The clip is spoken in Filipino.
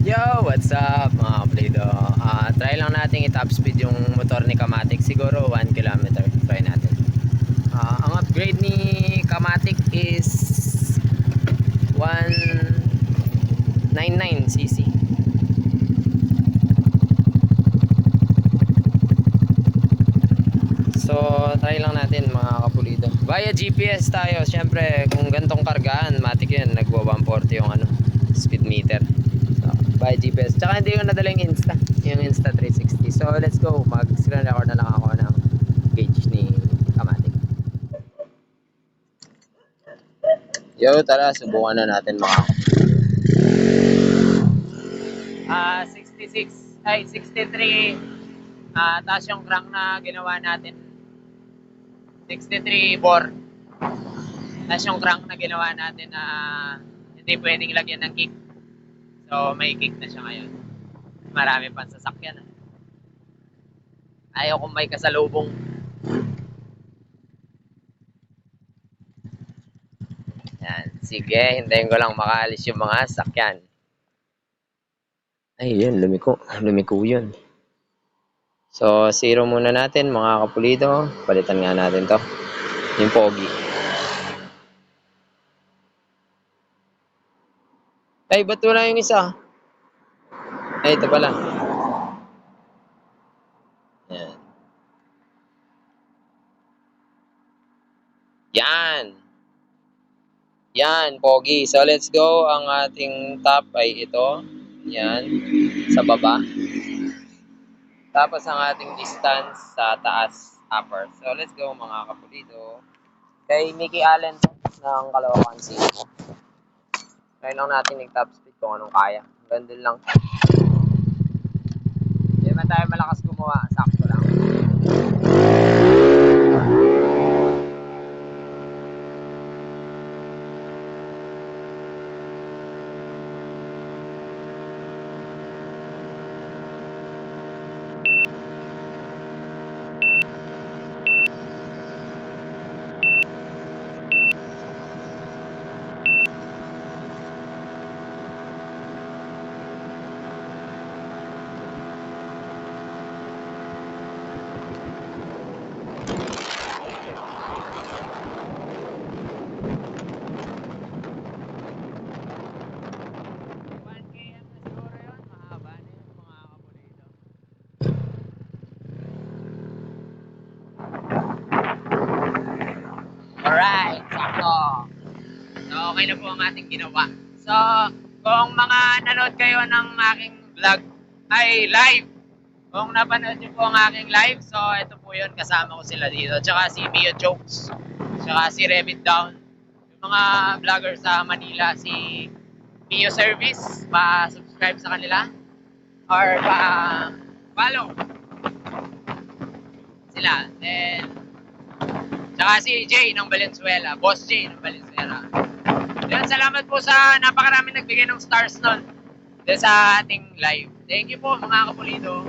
Yo, what's up mga kaplido? Try lang natin i-top speed yung motor ni Kamatic. Siguro 1 kilometer. Try natin. Ang upgrade ni Kamatic is 199cc. So, try lang natin mga kapulido. Via GPS tayo. Siyempre, kung gantong kargaan, matik yun. Nagwa 140 yung speed meter. By GPS. Tsaka hindi ko nadala yung Insta 360. So let's go. Mag screen record na lang ako ng page ni Kamatic. Yo, tara, subukan na natin mga 63 taas yung crank na ginawa natin. 63 bore. Taas yung crank na ginawa natin na hindi pwedeng lagyan ng kick. So, may kick na siya ngayon. Marami pang sasakyan. Ayaw kong may kasalubong. Yan. Sige, hintayin ko lang makaalis yung mga sasakyan. Ay, yun. Lumiko yun. So, zero muna natin mga kapulido. Palitan nga natin to. Yung pogi. Ay, ba't wala yung isa? Ay, ito pala. Yan. Yan, pogi. So, let's go. Ang ating top ay ito. Yan. Sa baba. Tapos, ang ating distance sa taas, upper. So, let's go mga kapulido. Kay Mickey Allen ng Caloocan City. Try lang natin yung-top speed kung anong kaya. Gandun lang. Hindi man tayo malakas gumawa. Sakto lang. Alright, sakto. So, okay na po ang ating ginawa. So, kung mga nanood kayo ng aking vlog, ay live, kung napanood nyo po ang aking live, so ito po yun, kasama ko sila dito. Tsaka si Mio Jokes, tsaka si Revit Down. Yung mga vlogger sa Manila, si Mio Service, pa-subscribe sa kanila, or pa-follow sila. Then, tsaka si Jay ng Valenzuela, Boss Jay ng Valenzuela. Yan, salamat po sa napakarami nagbigay ng stars nun sa ating live. Thank you po mga kapulido.